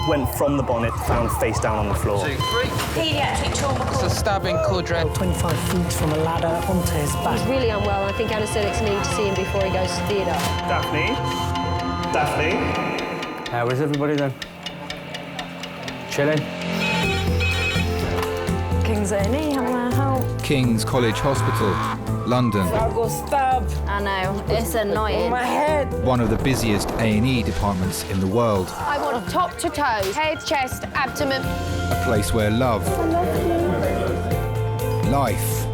went from the bonnet, found face down on the floor. 2, 3. Pediatric trauma It's call. a stabbing quadrant. 25 feet from a ladder onto his back. He's really unwell. I think anaesthetics need to see him before he goes to theatre. Daphne? Daphne? How is everybody then? Chilling? King's A&E, how can I help? King's College Hospital, London. I got stabbed. I know, it's annoying. My head. One of the busiest A&E departments in the world. I want top to toe, head, chest, abdomen. A place where love, life,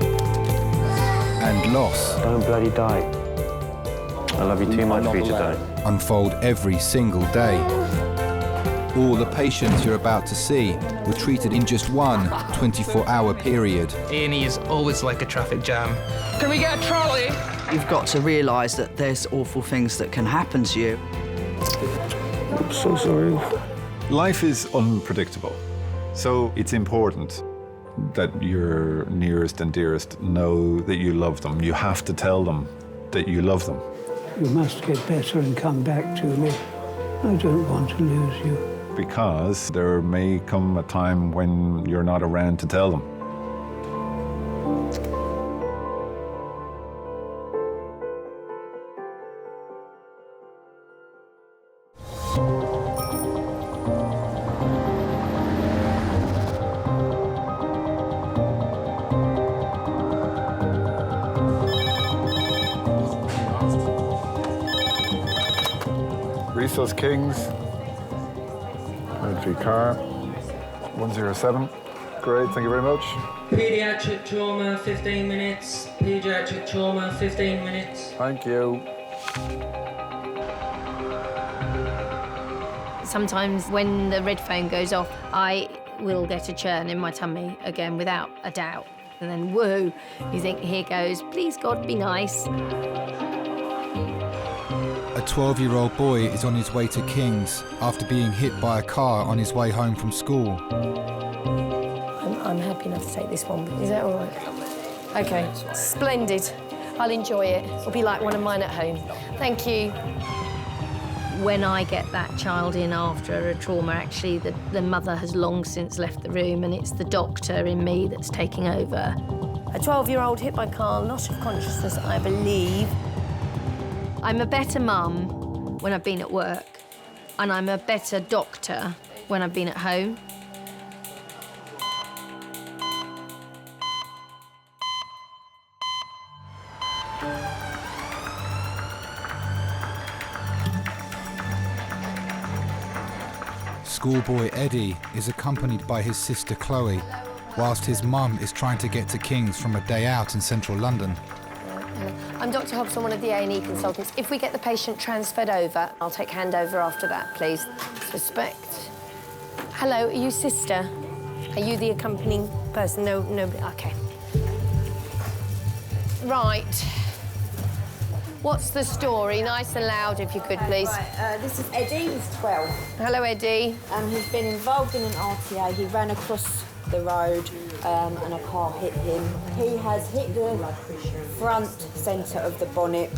and loss Don't bloody die. I love you too much for you to die. unfold every single day. All the patients you're about to see were treated in just one 24-hour period. A&E is always like a traffic jam. Can we get a trolley? You've got to realise that there's awful things that can happen to you. I'm so sorry. Life is unpredictable, so it's important that your nearest and dearest know that you love them. You have to tell them that you love them. You must get better and come back to me. I don't want to lose you. Because there may come a time when you're not around to tell them. Resource Kings. Entry car, 107. Great, thank you very much. Pediatric trauma, 15 minutes. Pediatric trauma, 15 minutes. Thank you. Sometimes when the red phone goes off, I will get a churn in my tummy again, without a doubt. And then, woo, you think, here goes, please God, be nice. A 12-year-old boy is on his way to King's after being hit by a car on his way home from school. I'm happy enough to take this one. Is that all right? OK, splendid. I'll enjoy it. It'll be like one of mine at home. Thank you. When I get that child in after a trauma, actually, the mother has long since left the room, and it's the doctor in me that's taking over. A 12-year-old hit by car, loss of consciousness, I believe. I'm a better mum when I've been at work, and I'm a better doctor when I've been at home. Schoolboy Eddie is accompanied by his sister Chloe, whilst his mum is trying to get to King's from a day out in central London. I'm Dr. Hobson, one of the A&E consultants. If we get the patient transferred over, I'll take handover after that, please. Respect. Hello, are you sister? Are you the accompanying person? No, OK. Right. What's the story? Nice and loud, if you could, please. Right, this is Eddie, he's 12. Hello, Eddie. He's been involved in an RTA. He ran across the road and a car hit him. He has hit the front centre of the bonnet,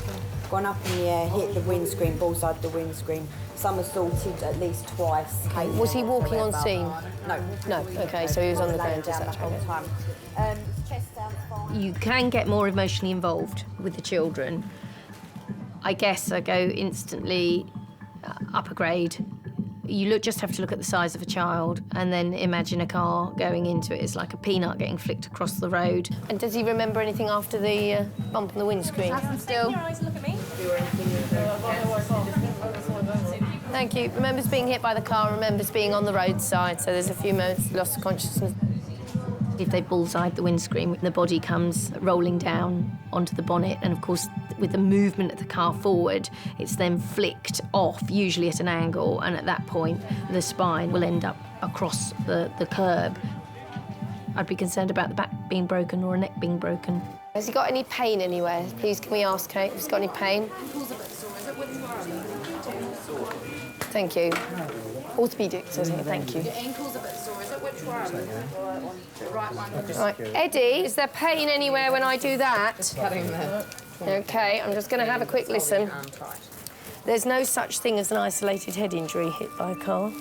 gone up in the air, hit the windscreen, bullseye the windscreen, somersaulted at least twice. Okay. Was he walking on scene? No. No, OK, so he was on the ground as such. Chest down, fine. You can get more emotionally involved with the children. I guess I go instantly upper grade. You just have to look at the size of a child and then imagine a car going into it. It's like a peanut getting flicked across the road. And does he remember anything after the bump on the windscreen? Still. Look at me. Thank you. Remembers being hit by the car, remembers being on the roadside, so there's a few moments loss of consciousness. If they bullseyed the windscreen, the body comes rolling down onto the bonnet, and of course, with the movement of the car forward, it's then flicked off, usually at an angle, and at that point, the spine will end up across the curb. I'd be concerned about the back being broken or a neck being broken. Has he got any pain anywhere? Please, can we ask Kate if he's got any pain? Thank you. Orthopaedics, isn't it? Thank you. Your ankle's a bit sore. Is it which one? The right one. Right. Eddie, is there pain anywhere when I do that? OK, I'm just going to have a quick listen. There's no such thing as an isolated head injury hit by a car.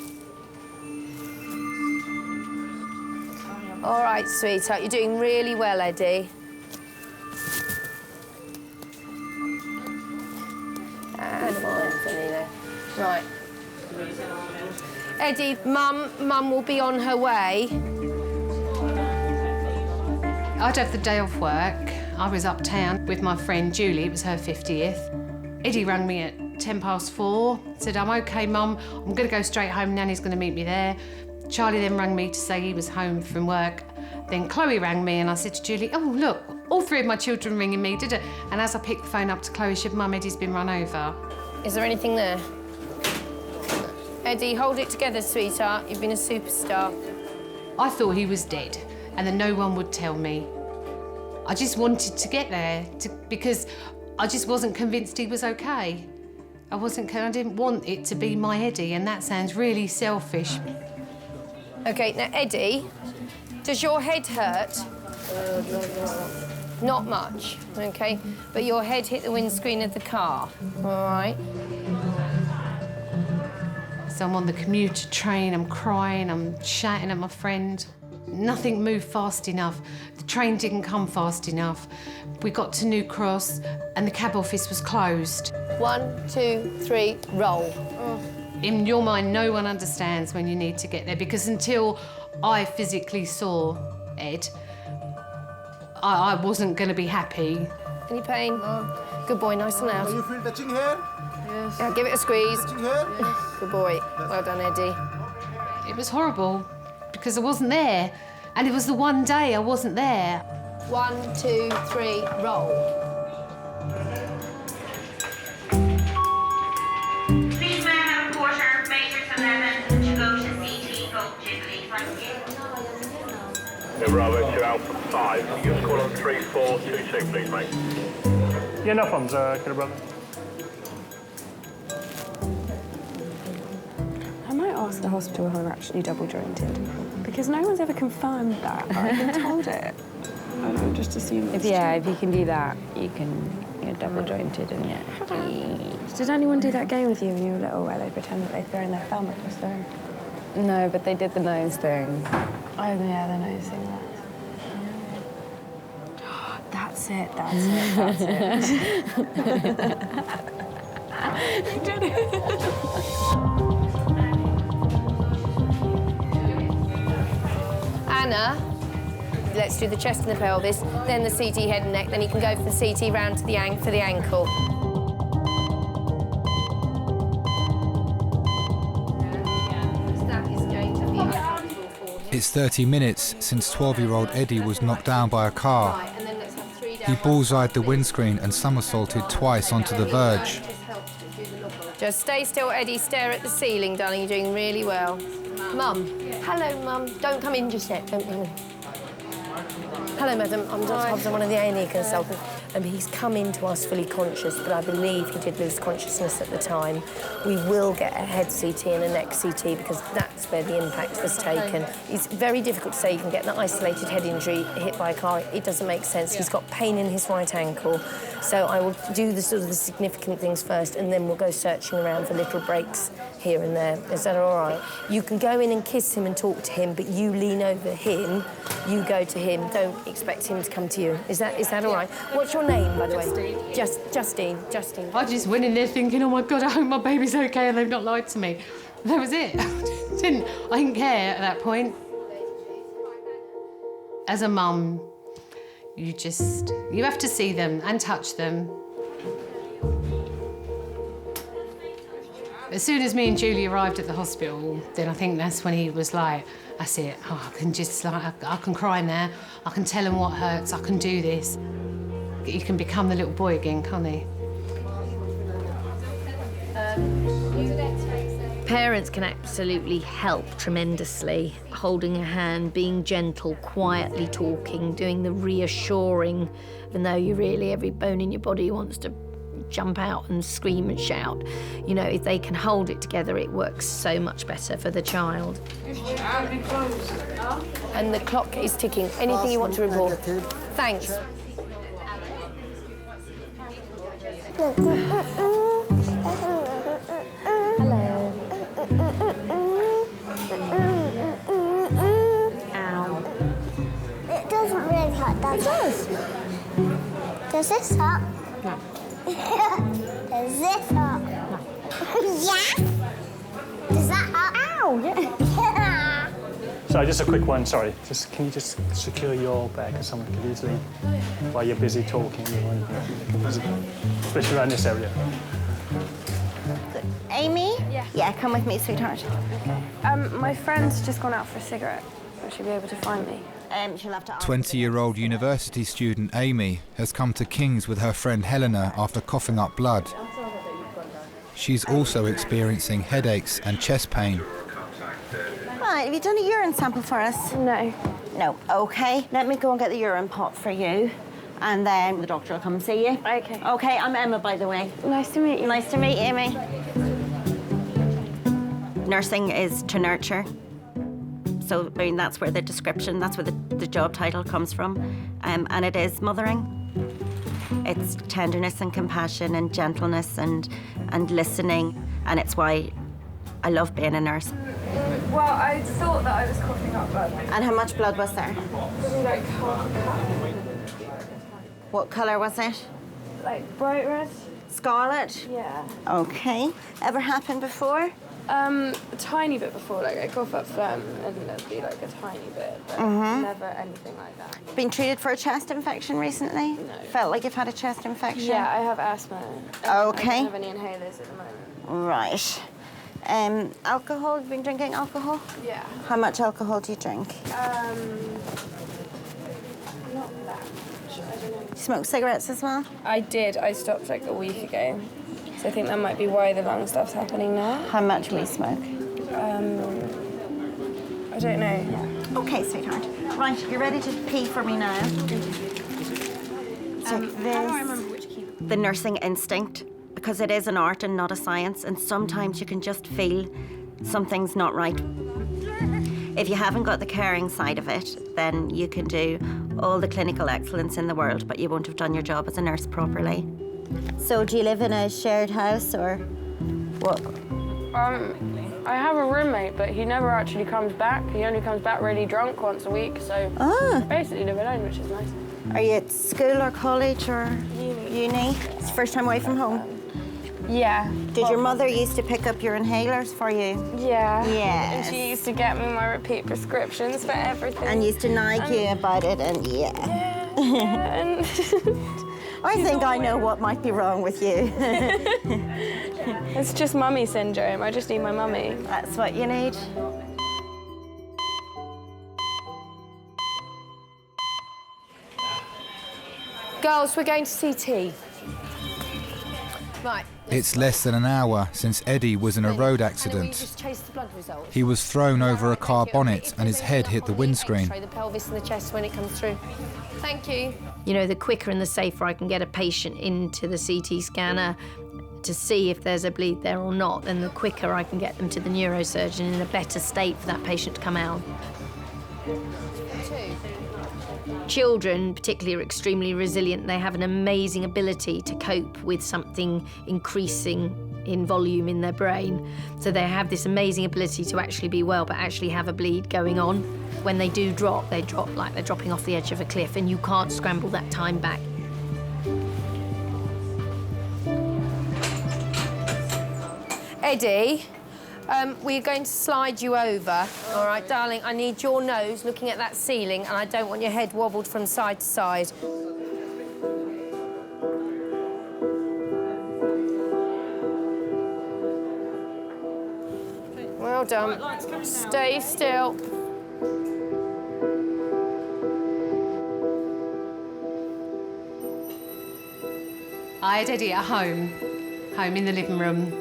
All right, sweetheart, you're doing really well, Eddie. And right. Eddie, Mum will be on her way. I'd have the day off work. I was uptown with my friend Julie, it was her 50th. Eddie rang me at 4:10, said, I'm OK, Mum, I'm going to go straight home, Nanny's going to meet me there. Charlie then rang me to say he was home from work. Then Chloe rang me and I said to Julie, oh, look, all three of my children ringing me, did it? And as I picked the phone up to Chloe, she said, Mum, Eddie's been run over. Is there anything there? Eddie, hold it together, sweetheart. You've been a superstar. I thought he was dead and then no one would tell me. I just wanted to get there because I just wasn't convinced he was OK. I didn't want it to be my Eddie, and that sounds really selfish. OK, now, Eddie, does your head hurt? Not much, OK? But your head hit the windscreen of the car, all right? So I'm on the commuter train, I'm crying, I'm shouting at my friend. Nothing moved fast enough. The train didn't come fast enough. We got to New Cross and the cab office was closed. 1, 2, 3, roll. In your mind, no one understands when you need to get there because until I physically saw Ed, I wasn't going to be happy. Any pain? Good boy, nice and loud. Do you feel touching here? Yes. Yeah, give it a squeeze. Touching here? Good boy. Well done, Eddie. It was horrible because I wasn't there. And it was the one day I wasn't there. 1, 2, 3, roll. Please may I have a quarter, Matrix 11, to go to CT, go Jubilee, thank you. Bravo to Alpha 5. Give us a call on 3426, please, mate. Yeah, no problems, Killer Bravo. I might ask the hospital who are actually double jointed because no one's ever confirmed that. I've been told it. I don't know, just assume it's if you can do that, you're double jointed and yeah. Did anyone do that game with you when you were little where they pretend that they're throwing their thumb across the room? No, but they did the nose thing. Oh yeah, the nose thing. That's it. You did it. Anna, let's do the chest and the pelvis, then the CT head and neck, then you can go from the CT round to the for the ankle. It's 30 minutes since 12-year-old Eddie was knocked down by a car. He bullseyed the windscreen and somersaulted twice onto the verge. Just stay still, Eddie. Stare at the ceiling, darling. You're doing really well. Mum. Hello, Mum. Don't come in just yet. Don't come in. Hello, madam. I'm Dr. Hobbs. I'm one of the A&E consultants. He's come in to us fully conscious, but I believe he did lose consciousness at the time. We will get a head CT and a neck CT because that's where the impact was taken. It's very difficult to say you can get an isolated head injury hit by a car. It doesn't make sense. He's got pain in his right ankle. So I will do the significant things first and then we'll go searching around for little breaks here and there. Is that all right? You can go in and kiss him and talk to him, but you lean over him, you go to him. Don't expect him to come to you. Is that all right? What's your name, by the way? Justine. I just went in there thinking, oh my God, I hope my baby's okay and they've not lied to me. That was it. I didn't care at that point. As a mum, you have to see them and touch them. As soon as me and Julie arrived at the hospital, then I think that's when he was like, that's it. Oh, I can cry now. I can tell him what hurts. I can do this. He can become the little boy again, can't he? Parents can absolutely help tremendously. Holding a hand, being gentle, quietly talking, doing the reassuring, even though every bone in your body wants to jump out and scream and shout. You know, if they can hold it together, it works so much better for the child. And the clock is ticking. Anything you want to report? Thanks. Does this up? No. Does this up? No. Yeah? Does that up? Ow! Yeah. So just a quick one, sorry. Can you just secure your bag because someone could easily, while you're busy talking, especially around this area. Amy? Yeah. Yeah, come with me, sweetheart. Okay. My friend's just gone out for a cigarette. Will she be able to find me? She'll have to ask. 20-year-old university student Amy has come to King's with her friend Helena after coughing up blood. She's also experiencing headaches and chest pain. Right, have you done a urine sample for us? No. No, okay. Let me go and get the urine pot for you. And then the doctor will come and see you. Okay. Okay, I'm Emma, by the way. Nice to meet you. Nice to meet you, Amy. Nursing is to nurture. So, I mean, that's where the description, that's where the job title comes from. And it is mothering. It's tenderness and compassion and gentleness and listening. And it's why I love being a nurse. Well, I thought that I was coughing up blood. And how much blood was there? Probably like half a cup. What colour was it? Like bright red. Scarlet? Yeah. Okay. Ever happened before? A tiny bit before, like I cough up phlegm and there'd be like a tiny bit, but never anything like that. Been treated for a chest infection recently? No. Felt like you've had a chest infection? Yeah, I have asthma. Okay. I don't have any inhalers at the moment. Right. Alcohol? Have you been drinking alcohol? Yeah. How much alcohol do you drink? Not that much, I don't know. Smoke cigarettes as well? I did. I stopped like a week ago. So I think that might be why the lung stuff's happening now. How much will you smoke? I don't know. Okay, sweetheart. Right, you ready to pee for me now? So How do I remember which key? the nursing instinct, because it is an art and not a science, and sometimes you can just feel something's not right. If you haven't got the caring side of it, then you can do all the clinical excellence in the world, but you won't have done your job as a nurse properly. So do you live in a shared house or what? I have a roommate, but he never actually comes back. He only comes back really drunk once a week, so basically live alone, which is nice. Are you at school or college or uni? It's the first time away from home? Yeah. Did your mother used to pick up your inhalers for you? Yeah. Yes. And she used to get me my repeat prescriptions for everything. And used to nag you about it, and Yeah, I think I know what might be wrong with you. It's just mummy syndrome. I just need my mummy. That's what you need. Girls, we're going to CT. Right. It's less than an hour since Eddie was in a road accident. Just chase the blood results. He was thrown over a car bonnet and his head hit the windscreen. The pelvis and the chest when it comes through. Thank you. You know, the quicker and the safer I can get a patient into the CT scanner to see if there's a bleed there or not, then the quicker I can get them to the neurosurgeon in a better state for that patient to come out. Children, particularly, are extremely resilient. They have an amazing ability to cope with something increasing in volume in their brain. So they have this amazing ability to actually be well, but actually have a bleed going on. When they do drop, they drop like they're dropping off the edge of a cliff, and you can't scramble that time back. Eddie, we're going to slide you over. All right, darling, I need your nose looking at that ceiling, and I don't want your head wobbled from side to side. Well done. Stay still. I had Eddie at home in the living room,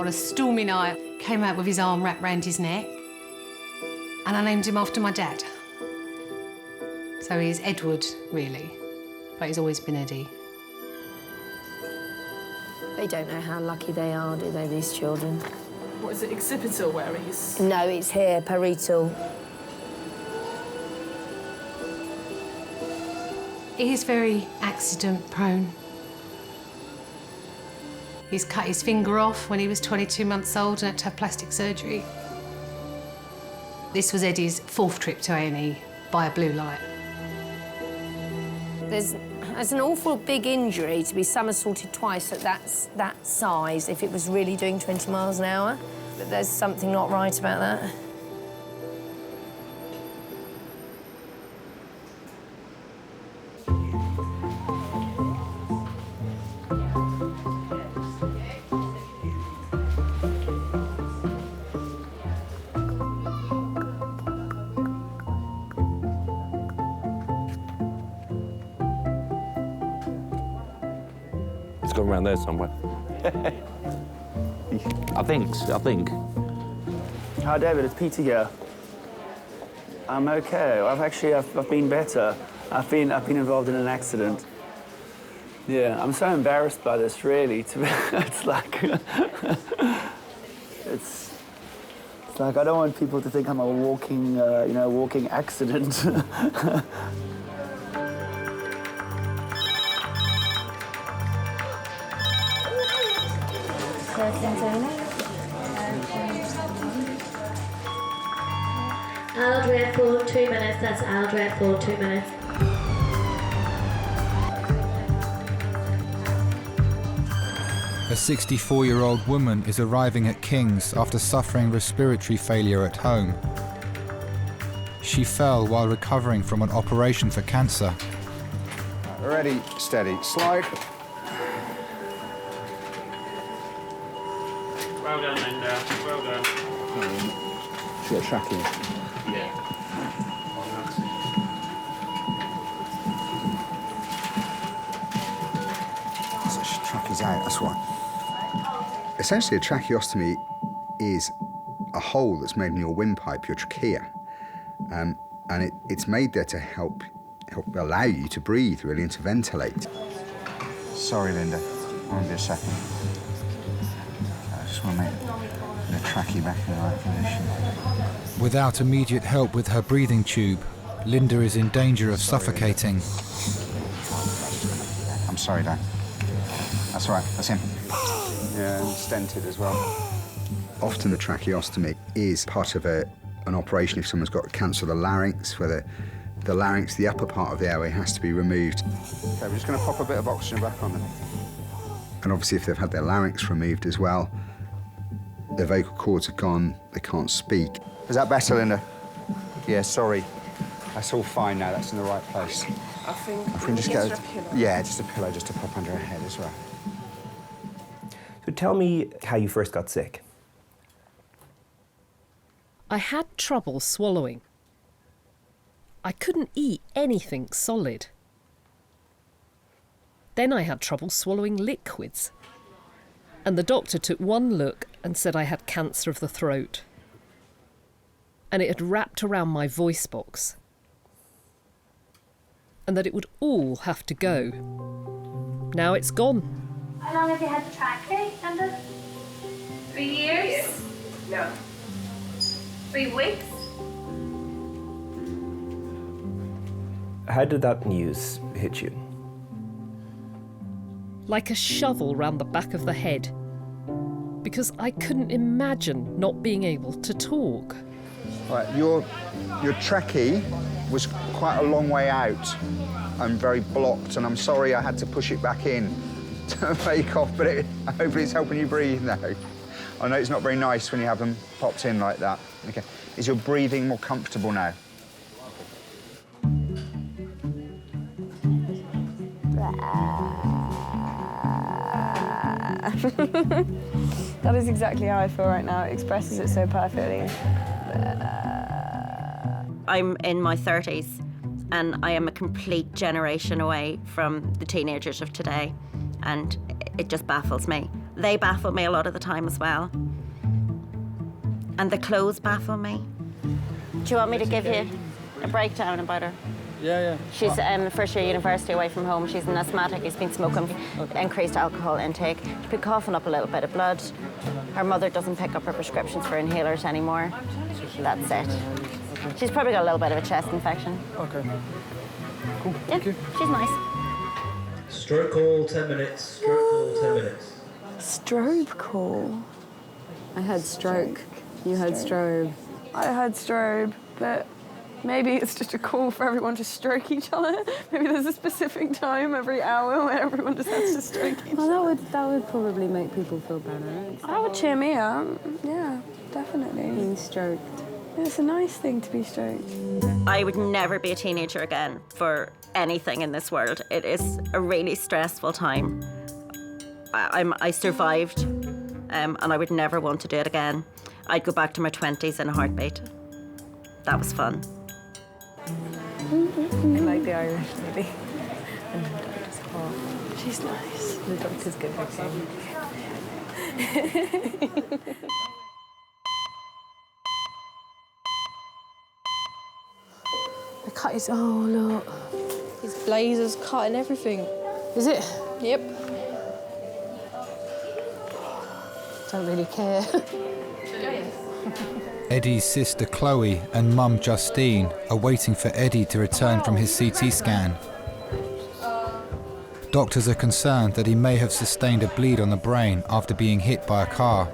on a stormy night. Came out with his arm wrapped round his neck, and I named him after my dad. So he's Edward, really, but he's always been Eddie. They don't know how lucky they are, do they, these children? What is it, occipital where he's... No, it's here, parietal. He is very accident-prone. He's cut his finger off when he was 22 months old and had to have plastic surgery. This was Eddie's 4th trip to A&E by a blue light. There's It's an awful big injury to be somersaulted twice at that size if it was really doing 20 miles an hour. But there's something not right about that. It's gone around there somewhere. I think. Hi, David. It's Peter here. I'm okay. I've been better. I've been involved in an accident. Yeah, I'm so embarrassed by this. Really, it's like it's like I don't want people to think I'm a walking, walking accident. Aldred for 2 minutes. That's Aldred for 2 minutes. A 64-year-old woman is arriving at King's after suffering respiratory failure at home. She fell while recovering from an operation for cancer. Ready, steady, slide. Well done, Linda. Well done. She got tracking. Yeah. So she trackies out, that's right. Essentially, a tracheostomy is a hole that's made in your windpipe, your trachea. And it's made there to help allow you to breathe, really, and to ventilate. Sorry, Linda. I'll be a second. I just want to make the trachea back in the right position. Without immediate help with her breathing tube, Linda is in danger of suffocating. I'm sorry, Dan. That's all right, that's him. Yeah, and stented as well. Often the tracheostomy is part of an operation if someone's got cancer of the larynx, where the larynx, the upper part of the airway, has to be removed. Okay, we're just going to pop a bit of oxygen back on them. And obviously if they've had their larynx removed as well, their vocal cords are gone, they can't speak. Is that better, Linda? Yeah, sorry. That's all fine now, that's in the right place. I think If we can just get a pillow. Yeah, just a pillow just to pop under her head as well. So tell me how you first got sick. I had trouble swallowing. I couldn't eat anything solid. Then I had trouble swallowing liquids. And the doctor took one look and said I had cancer of the throat. And it had wrapped around my voice box. And that it would all have to go. Now it's gone. How long have you had the trachea, Linda? 3 years? No. 3 weeks? How did that news hit you? Like a shovel round the back of the head. Because I couldn't imagine not being able to talk. Right, your trachea was quite a long way out and very blocked, and I'm sorry I had to push it back in to make off, but hopefully it's helping you breathe now. I know it's not very nice when you have them popped in like that. Okay, is your breathing more comfortable now? That is exactly how I feel right now. It expresses it so perfectly. I'm in my 30s and I am a complete generation away from the teenagers of today, and it just baffles me. They baffle me a lot of the time as well. And the clothes baffle me. Do you want me to give you a breakdown about her? Yeah. She's first year university away from home. She's an asthmatic. She's been smoking, increased alcohol intake. She's been coughing up a little bit of blood. Her mother doesn't pick up her prescriptions for inhalers anymore. That's it. She's probably got a little bit of a chest infection. Okay. Cool. Yeah, Thank you. she's nice. Stroke call, 10 minutes. Stroke call, 10 minutes. Strobe call. I had stroke. You had strobe. I had strobe, but Maybe it's just a call for everyone to stroke each other. Maybe there's a specific time every hour where everyone just has to stroke each other. Well, that would probably make people feel better. That would cheer me up. Yeah, definitely. Being stroked. It's a nice thing to be stroked. I would never be a teenager again for anything in this world. It is a really stressful time. I survived, and I would never want to do it again. I'd go back to my 20s in a heartbeat. That was fun. I like the Irish lady. And the doctor's hot. She's nice. The doctor's good looking. The cut is, oh look. His blazer's cutting everything. Is it? Yep. Don't really care. Eddie's sister Chloe and mum Justine are waiting for Eddie to return from his CT scan. Doctors are concerned that he may have sustained a bleed on the brain after being hit by a car.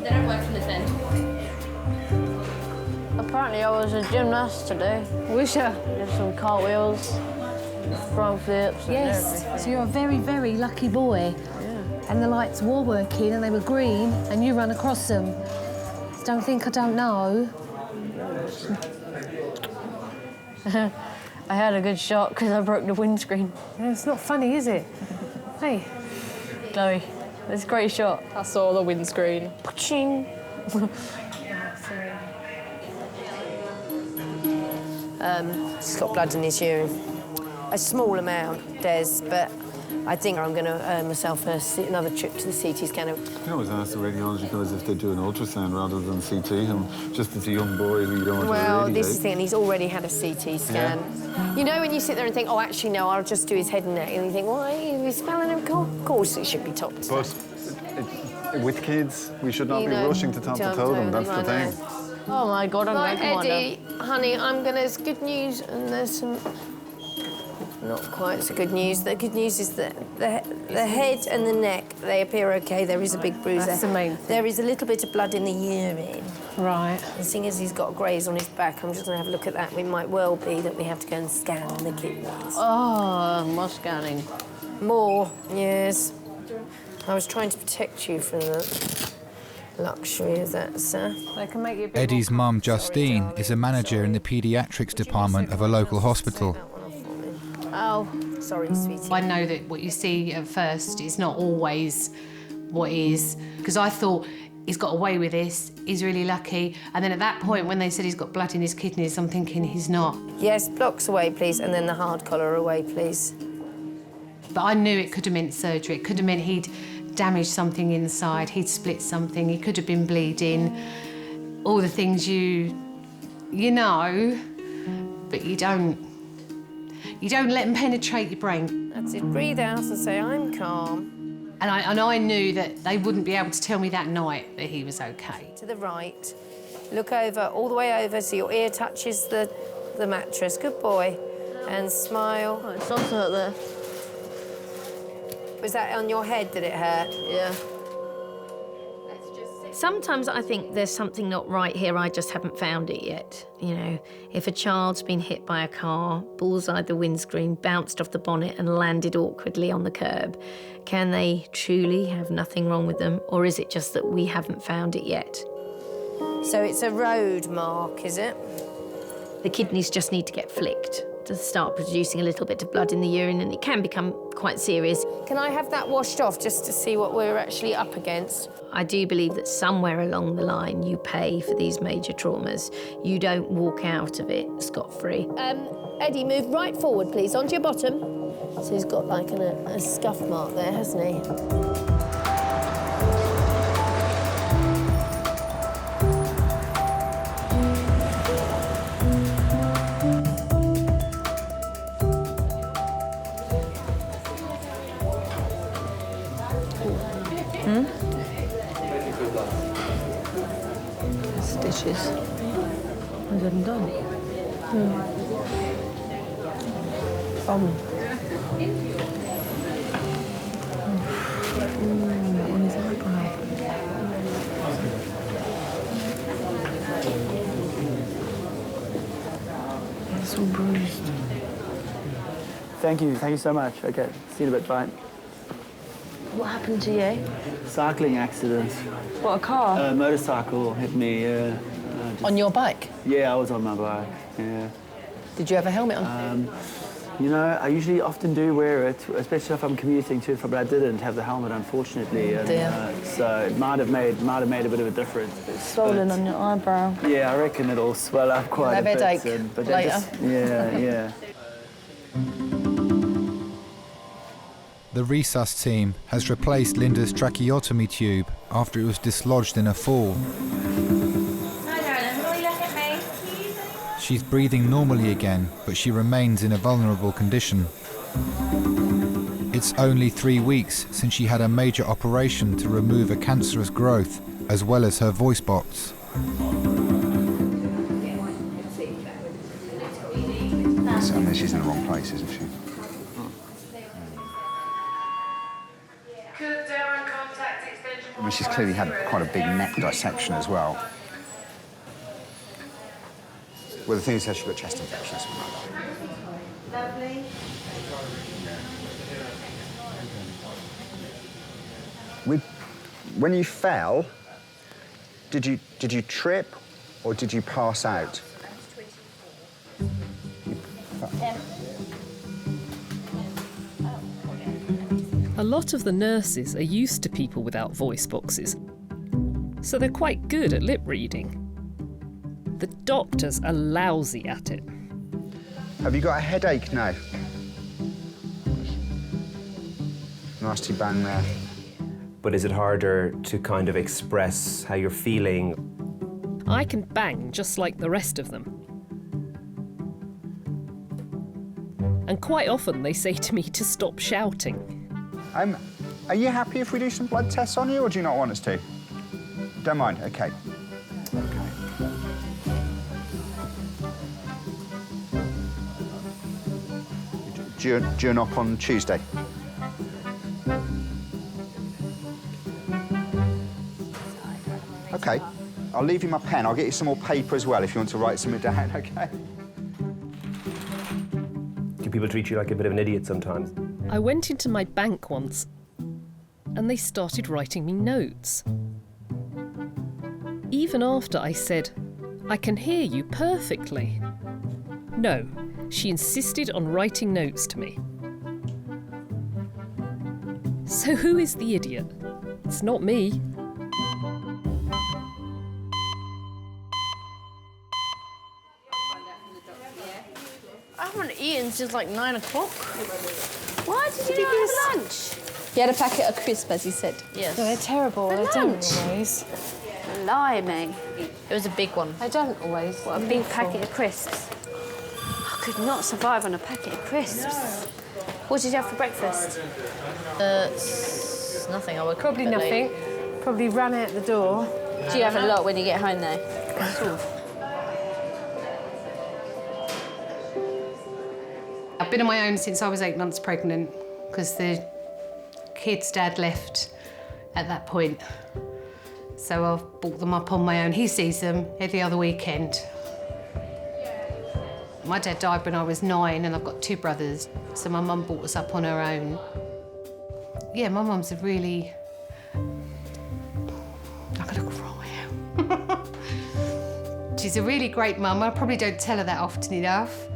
They don't work from this end. Apparently I was a gymnast today. Was ya? Did some cartwheels, front flips and Yes, everything. so you're a very, very lucky boy. Yeah. And the lights were working and they were green and you ran across them. Don't think I don't know. I had a good shot because I broke the windscreen. Yeah, it's not funny, is it? Hey. Chloe, it's a great shot. I saw the windscreen. Ching. He's got blood in his urine. A small amount, Des, but I think I'm going to earn myself another trip to the CT scanner. I always ask the radiology guys if they do an ultrasound rather than CT him, just as a young boy who you don't want to Well, radiate. this is the thing, and he's already had a CT scan. Yeah. You know when you sit there and think, oh, actually, no, I'll just do his head and neck, and you think, why are you smelling him? Of course it should be top to But with kids, we should not You be know, rushing to top to don't toe them, tell that's the them, I thing. Oh my God, I'm Right, ready, Eddie, honey, there's good news and there's some not quite so good news. The good news is that the head and the neck, they appear okay. There is a big bruise That's there. the main thing. There is a little bit of blood in the urine. Right. And seeing as he's got a graze on his back, I'm just going to have a look at that. It might well be that we have to go and scan the kidneys. Oh, more scanning. More, yes. I was trying to protect you from the luxury of that, sir. They can make you a bit Eddie's mum Justine is a manager in the paediatrics department of a local hospital. Oh, sorry, sweetie. I know that what you see at first is not always what is, because I thought he's got away with this, he's really lucky, and then at that point when they said he's got blood in his kidneys, I'm thinking he's not. Yes, blocks away, please, and then the hard collar away, please. But I knew it could have meant surgery. It could have meant he'd damaged something inside, he'd split something, he could have been bleeding, all the things you know, but you don't let them penetrate your brain. That's it, breathe out and say, I'm calm. And I knew that they wouldn't be able to tell me that night that he was okay. To the right, look over, all the way over so your ear touches the mattress. Good boy. And smile. Oh, it's also hurt there. Was that on your head that it hurt? Yeah. Sometimes I think there's something not right here, I just haven't found it yet. You know, if a child's been hit by a car, bullseyed the windscreen, bounced off the bonnet and landed awkwardly on the curb, can they truly have nothing wrong with them, or is it just that we haven't found it yet? So it's a road mark, is it? The kidneys just need to get flicked to start producing a little bit of blood in the urine, and it can become quite serious. Can I have that washed off just to see what we're actually up against? I do believe that somewhere along the line you pay for these major traumas. You don't walk out of it scot-free. Eddie, move right forward, please, onto your bottom. So he's got like a scuff mark there, hasn't he? Stitches. I'm good and done. That one is Thank you so much. Okay, see you in a bit, bye. What happened to you? Cycling accident. What, a car? Motorcycle hit me, On your bike? Yeah, I was on my bike, yeah. Did you have a helmet on? You know, I usually often do wear it, especially if I'm commuting to it, but I didn't have the helmet, unfortunately. And, so it might have made a bit of a difference. Swollen on your eyebrow. Yeah, I reckon it'll swell up quite a bit. Headache But later. Yeah. The resus team has replaced Linda's tracheotomy tube after it was dislodged in a fall. Hi, darling. Will you look at me? She's breathing normally again, but she remains in a vulnerable condition. It's only 3 weeks since she had a major operation to remove a cancerous growth, as well as her voice box. So, I mean, she's in the wrong place, isn't she? I mean, she's clearly had quite a big neck dissection as well. Well, the thing is, she's got chest infection or something like that. Lovely. When you fell, did you trip or did you pass out? A lot of the nurses are used to people without voice boxes, so they're quite good at lip reading. The doctors are lousy at it. Have you got a headache now? Nasty bang there. But is it harder to kind of express how you're feeling? I can bang just like the rest of them. And quite often they say to me to stop shouting. Are you happy if we do some blood tests on you, or do you not want us to? Don't mind, okay. Due up on Tuesday. Okay, I'll leave you my pen. I'll get you some more paper as well if you want to write something down, okay? Do people treat you like a bit of an idiot sometimes? I went into my bank once and they started writing me notes. Even after I said, "I can hear you perfectly." No, she insisted on writing notes to me. So who is the idiot? It's not me. I haven't eaten since like 9 o'clock. Why did you not have lunch? He had a packet of crisps, as he said. Yes. No, they're terrible. For They don't lunch? always. Blimey. It was a big one. They don't always. What, a big packet of crisps? I could not survive on a packet of crisps. What did you have for breakfast? Nothing. I woke Probably up a bit nothing. late. Probably ran out the door. Do you have a lot when you get home, though? Sort of. I've been on my own since I was 8 months pregnant because the kid's dad left at that point. So I've brought them up on my own. He sees them every other weekend. My dad died when I was 9 and I've got 2 brothers, so my mum brought us up on her own. Yeah, my mum's a really... I'm gonna cry. She's a really great mum. I probably don't tell her that often enough.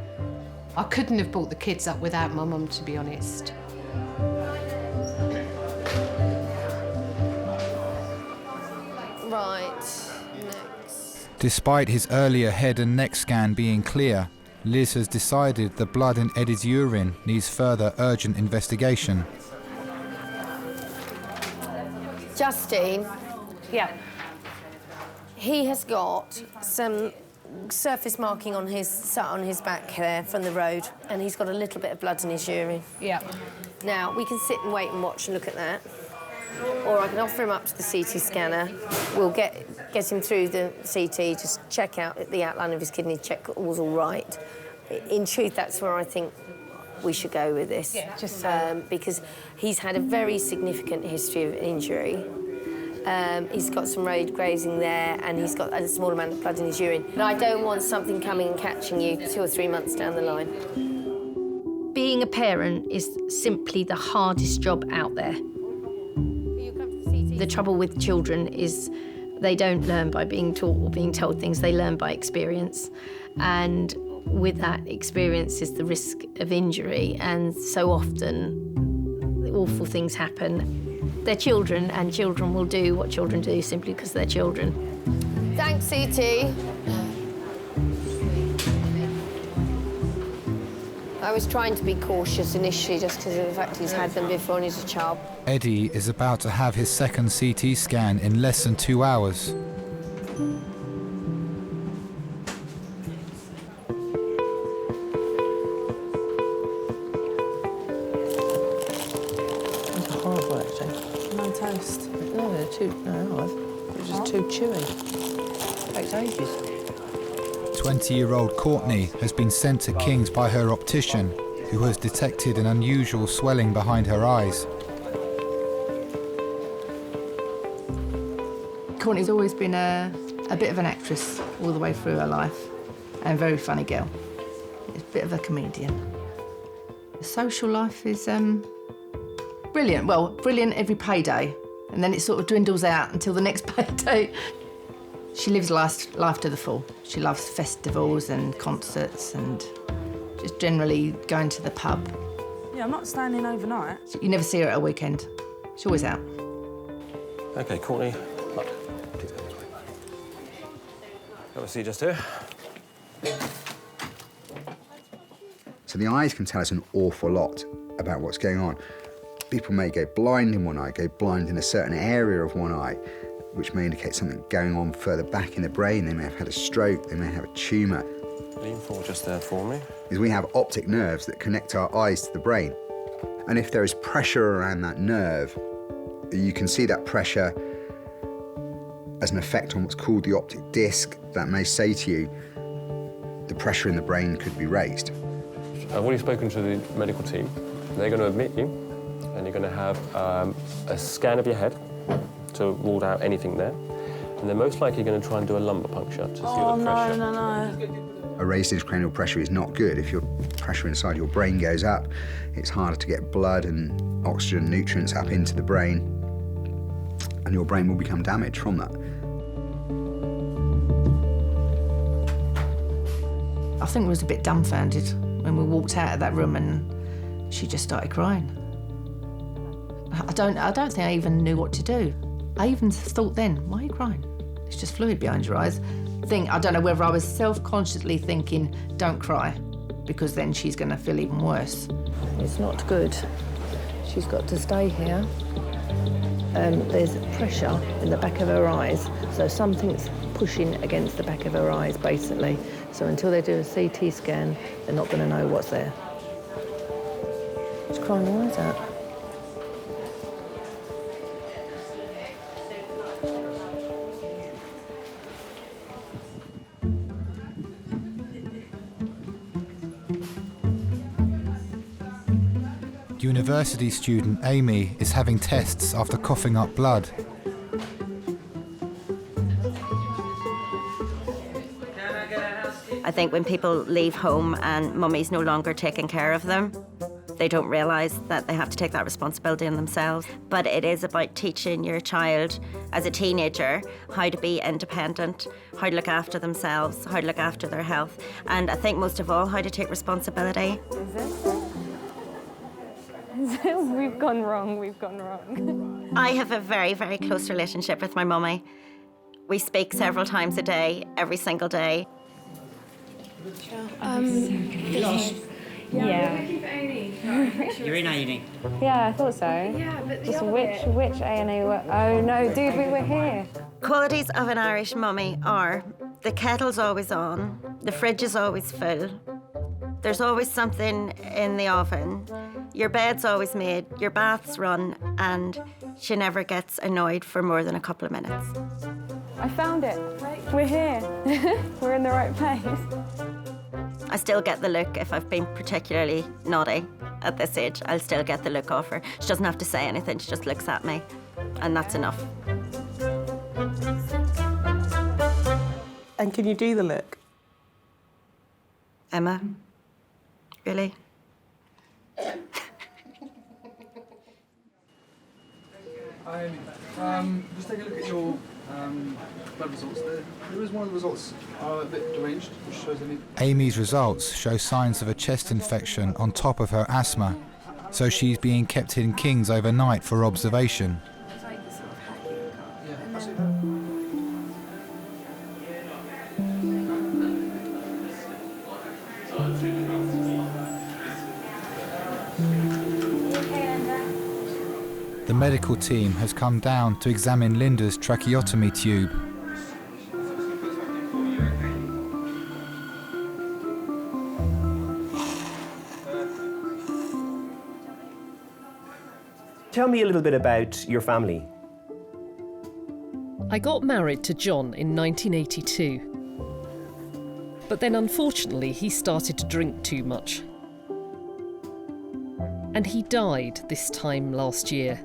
I couldn't have brought the kids up without my mum, to be honest. Right. Next. Despite his earlier head and neck scan being clear, Liz has decided the blood in Eddie's urine needs further urgent investigation. Justine. Yeah. He has got some surface marking on his back there from the road, and he's got a little bit of blood in his urine. Yeah. Now, we can sit and wait and watch and look at that, or I can offer him up to the CT scanner. We'll get him through the CT, just check out the outline of his kidney, check all's all right. In truth, that's where I think we should go with this. Yeah, just because he's had a very significant history of injury. He's got some road grazing there, and he's got a small amount of blood in his urine. But I don't want something coming and catching you 2 or 3 months down the line. Being a parent is simply the hardest job out there. The trouble with children is they don't learn by being taught or being told things, they learn by experience. And with that experience is the risk of injury, and so often awful things happen. They're children, and children will do what children do simply because they're children. Thanks, E.T. I was trying to be cautious initially just because of the fact he's had them before and he's a child. Eddie is about to have his second CT scan in less than 2 hours. It's horrible, actually. No toast. No, they're they're just too chewy. Takes ages. 20-year-old Courtney has been sent to King's by her optician, who has detected an unusual swelling behind her eyes. Courtney's always been a bit of an actress all the way through her life, and a very funny girl. She's a bit of a comedian. The social life is brilliant. Well, brilliant every payday, and then it sort of dwindles out until the next payday. She lives life to the full. She loves festivals and concerts and just generally going to the pub. Yeah, I'm not staying in overnight. You never see her at a weekend. She's always out. OK, Courtney. Look, please go this way. Have a seat just here. So the eyes can tell us an awful lot about what's going on. People may go blind in one eye, go blind in a certain area of one eye, which may indicate something going on further back in the brain. They may have had a stroke, they may have a tumour. Lean forward just there for me. Is we have optic nerves that connect our eyes to the brain. And if there is pressure around that nerve, you can see that pressure as an effect on what's called the optic disc. That may say to you, the pressure in the brain could be raised. I've already spoken to the medical team. They're going to admit you, and you're going to have a scan of your head to rule out anything there. And they're most likely going to try and do a lumbar puncture to see the pressure. No. A raised intracranial pressure is not good. If your pressure inside your brain goes up, it's harder to get blood and oxygen and nutrients up into the brain, and your brain will become damaged from that. I think we was a bit dumbfounded when we walked out of that room and she just started crying. I don't think I even knew what to do. I even thought then, why are you crying? It's just fluid behind your eyes. I don't know whether I was self-consciously thinking, don't cry, because then she's going to feel even worse. It's not good. She's got to stay here. There's pressure in the back of her eyes, so something's pushing against the back of her eyes, basically. So until they do a CT scan, they're not going to know what's there. She's crying her eyes out. University student Amy is having tests after coughing up blood. I think when people leave home and mummy's no longer taking care of them, they don't realise that they have to take that responsibility on themselves. But it is about teaching your child as a teenager how to be independent, how to look after themselves, how to look after their health, and I think most of all, how to take responsibility. We've gone wrong. I have a very, very close relationship with my mummy. We speak several times a day, every single day. Yeah. You're in A&E. Yeah, I thought so. Yeah, but just which A&E were... Oh, no, dude, we were here. Qualities of an Irish mummy are the kettle's always on, the fridge is always full, there's always something in the oven, your bed's always made, your bath's run, and she never gets annoyed for more than a couple of minutes. I found it. We're here. We're in the right place. I still get the look if I've been particularly naughty at this age. I'll still get the look off her. She doesn't have to say anything, she just looks at me, and that's enough. And can you do the look? Emma, really? Just take a look at your blood results. There is one of the results are a bit deranged, which shows any... Amy's results show signs of a chest infection on top of her asthma, so she's being kept in King's overnight for observation. The medical team has come down to examine Linda's tracheotomy tube. Tell me a little bit about your family. I got married to John in 1982. But then unfortunately he started to drink too much. And he died this time last year.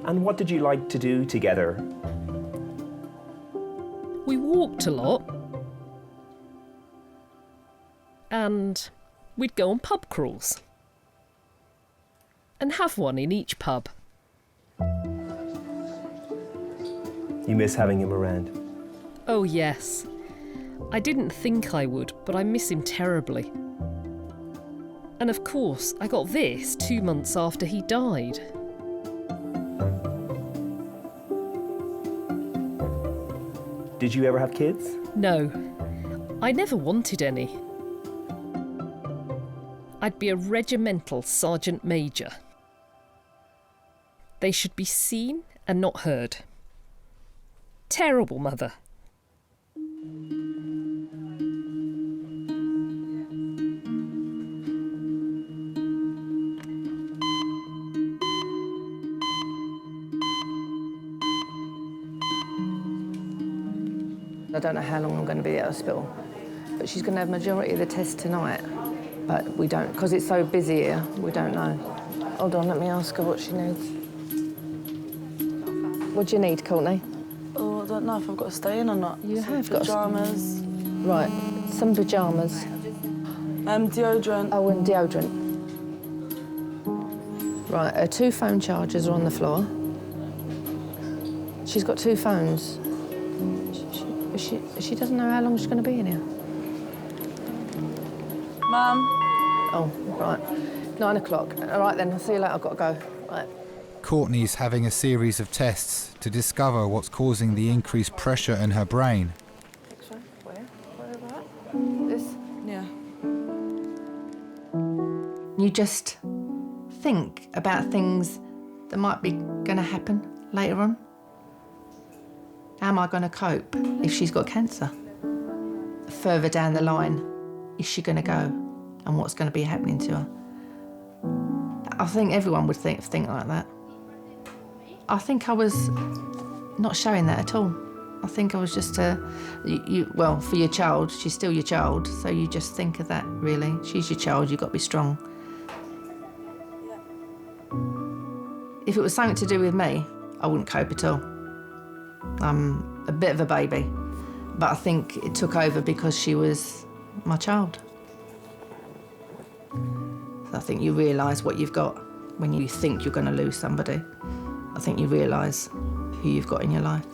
And what did you like to do together? We walked a lot. And we'd go on pub crawls. And have one in each pub. You miss having him around? Oh yes. I didn't think I would, but I miss him terribly. And of course, I got this 2 months after he died. Did you ever have kids? No, I never wanted any. I'd be a regimental sergeant major. They should be seen and not heard. Terrible mother. I don't know how long I'm going to be at hospital, but she's going to have majority of the tests tonight. But we don't, because it's so busy here, we don't know. Hold on, let me ask her what she needs. What do you need, Courtney? Oh, I don't know if I've got to stay in or not. You have got pyjamas. Right, some pyjamas. Deodorant. Oh, and deodorant. Right, her 2 phone chargers are on the floor. She's got 2 phones. She doesn't know how long she's going to be in here. Mum. Oh, right. 9 o'clock. All right then, I'll see you later. I've got to go. Right. Courtney's having a series of tests to discover what's causing the increased pressure in her brain. X-ray? Where is that? This? Yeah. You just think about things that might be going to happen later on. How am I going to cope if she's got cancer? Further down the line, is she going to go? And what's going to be happening to her? I think everyone would think like that. I think I was not showing that at all. I think I was just well, for your child, she's still your child, so you just think of that, really. She's your child, you've got to be strong. If it was something to do with me, I wouldn't cope at all. I'm a bit of a baby, but I think it took over because she was my child. So I think you realise what you've got when you think you're going to lose somebody. I think you realise who you've got in your life.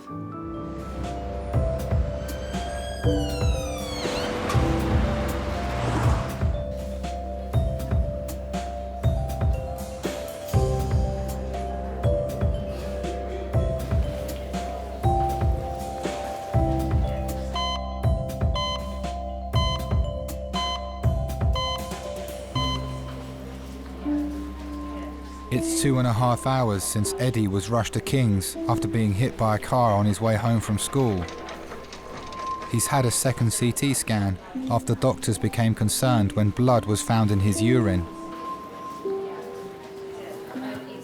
It's 2.5 hours since Eddie was rushed to King's after being hit by a car on his way home from school. He's had a second CT scan after doctors became concerned when blood was found in his urine.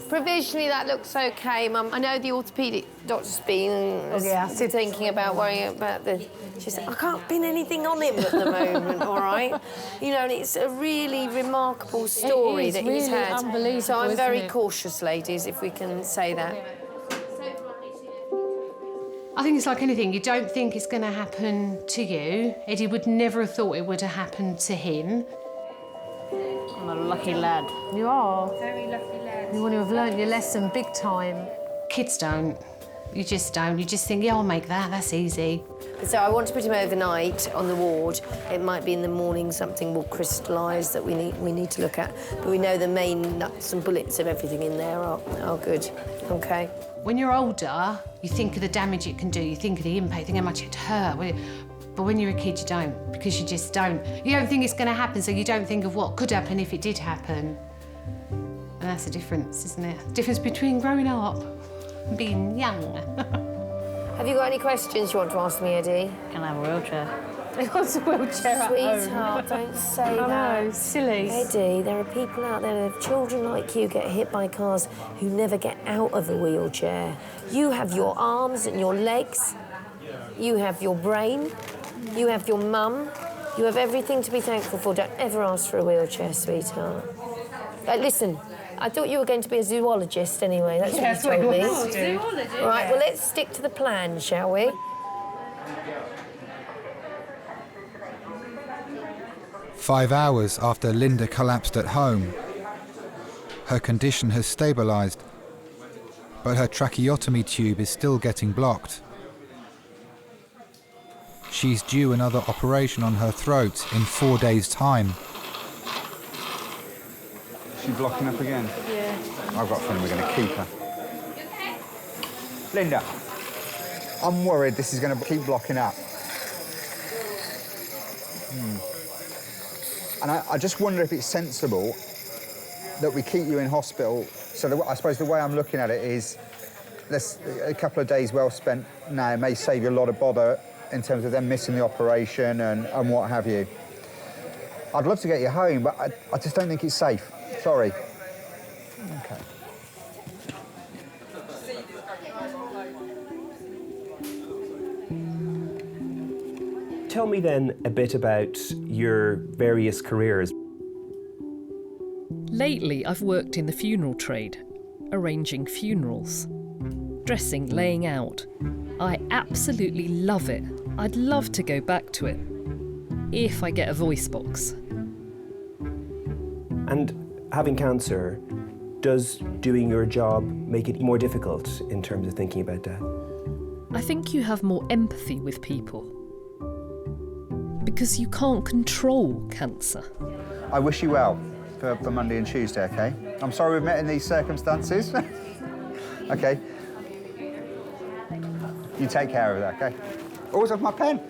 Provisionally, that looks okay, Mum. I know the orthopaedic doctor's been thinking about worrying about the... She said, I can't pin anything on him at the moment, all right? You know, and it's a really remarkable story that he's had. Unbelievable, so I'm very isn't it? cautious, ladies, if we can say that. I think it's like anything. You don't think it's going to happen to you. Eddie would never have thought it would have happened to him. I'm a lucky lad. You are. Very lucky lad. You want to have learnt your lesson big time. Kids don't. You just don't. You just think, yeah, I'll make that. That's easy. So I want to put him overnight on the ward. It might be in the morning something will crystallise that we need to look at. But we know the main nuts and bullets of everything in there are good. OK. When you're older, you think of the damage it can do. You think of the impact, you think how much it hurt. But when you're a kid, you don't, because you just don't. You don't think it's going to happen, so you don't think of what could happen if it did happen. And that's the difference, isn't it? The difference between growing up and being young. Have you got any questions you want to ask me, Eddie? Can I have a wheelchair? He wants a wheelchair at home. Sweetheart, don't say I that. know, silly. Eddie, there are people out there, children like you get hit by cars who never get out of a wheelchair. You have your arms and your legs. You have your brain. You have your mum. You have everything to be thankful for. Don't ever ask for a wheelchair, sweetheart. Listen, I thought you were going to be a zoologist anyway. That's what you told me. Zoologist. All right, well, let's stick to the plan, shall we? "5 hours after Linda collapsed at home, her condition has stabilised, but her tracheotomy tube is still getting blocked. She's due another operation on her throat in 4 days' time. She's blocking up again? Yeah. I've got a feeling we're going to keep her. Linda, I'm worried this is going to keep blocking up. And I just wonder if it's sensible that we keep you in hospital. So I suppose the way I'm looking at it is a couple of days well spent now may save you a lot of bother in terms of them missing the operation and what have you. I'd love to get you home, but I just don't think it's safe. Sorry. Okay. Tell me then a bit about your various careers. Lately, I've worked in the funeral trade, arranging funerals, dressing, laying out. I absolutely love it. I'd love to go back to it, if I get a voice box. And having cancer, does doing your job make it more difficult in terms of thinking about death? I think you have more empathy with people, because you can't control cancer. I wish you well for Monday and Tuesday, OK? I'm sorry we've met in these circumstances. OK. You take care of that, OK? Always have my pen.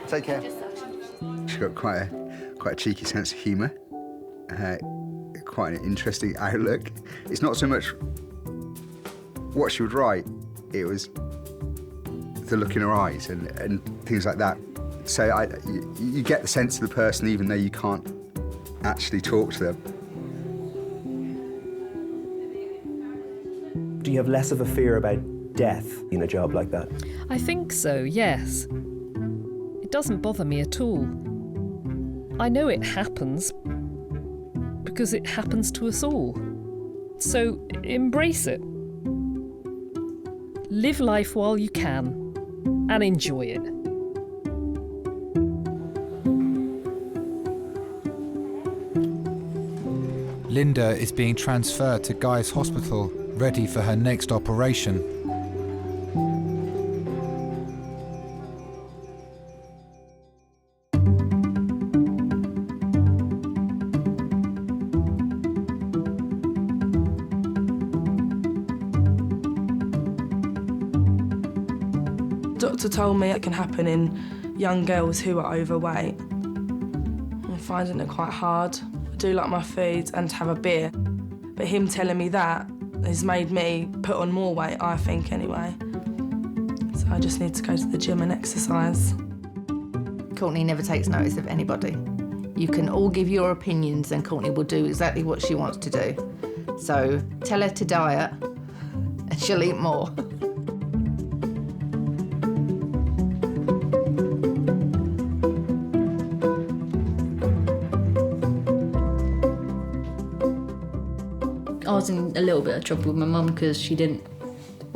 Take care. She's got quite a cheeky sense of humour. Quite an interesting outlook. It's not so much what she would write, it was the look in her eyes and things like that. So you get the sense of the person even though you can't actually talk to them. Do you have less of a fear about death in a job like that? I think so, yes. It doesn't bother me at all. I know it happens because it happens to us all. So embrace it. Live life while you can and enjoy it. Linda is being transferred to Guy's Hospital, ready for her next operation. Doctor told me it can happen in young girls who are overweight. I'm finding it quite hard. I do like my food and to have a beer, but him telling me that has made me put on more weight, I think, anyway. So I just need to go to the gym and exercise. Courtney never takes notice of anybody. You can all give your opinions and Courtney will do exactly what she wants to do. So tell her to diet and she'll eat more. I was in a little bit of trouble with my mum because she didn't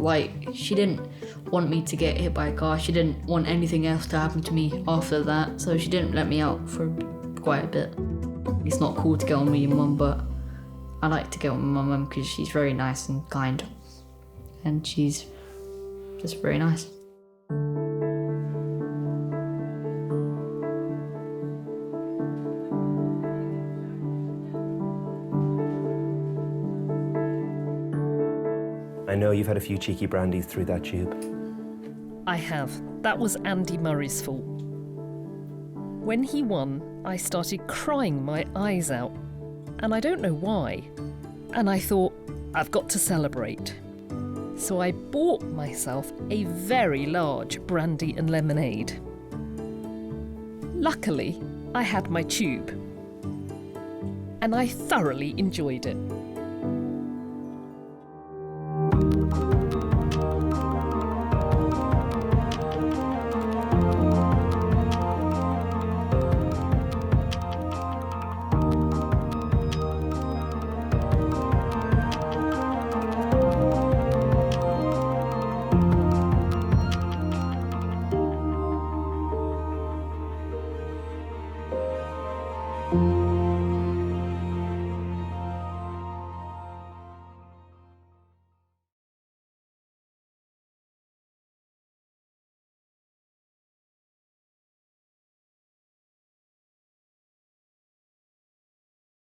Like, she didn't want me to get hit by a car. She didn't want anything else to happen to me after that, so she didn't let me out for quite a bit. It's not cool to get on with your mum, but I like to get on with my mum because she's very nice and kind. And she's just very nice. I know you've had a few cheeky brandies through that tube. I have. That was Andy Murray's fault. When he won, I started crying my eyes out, and I don't know why. And I thought, I've got to celebrate. So I bought myself a very large brandy and lemonade. Luckily, I had my tube, and I thoroughly enjoyed it.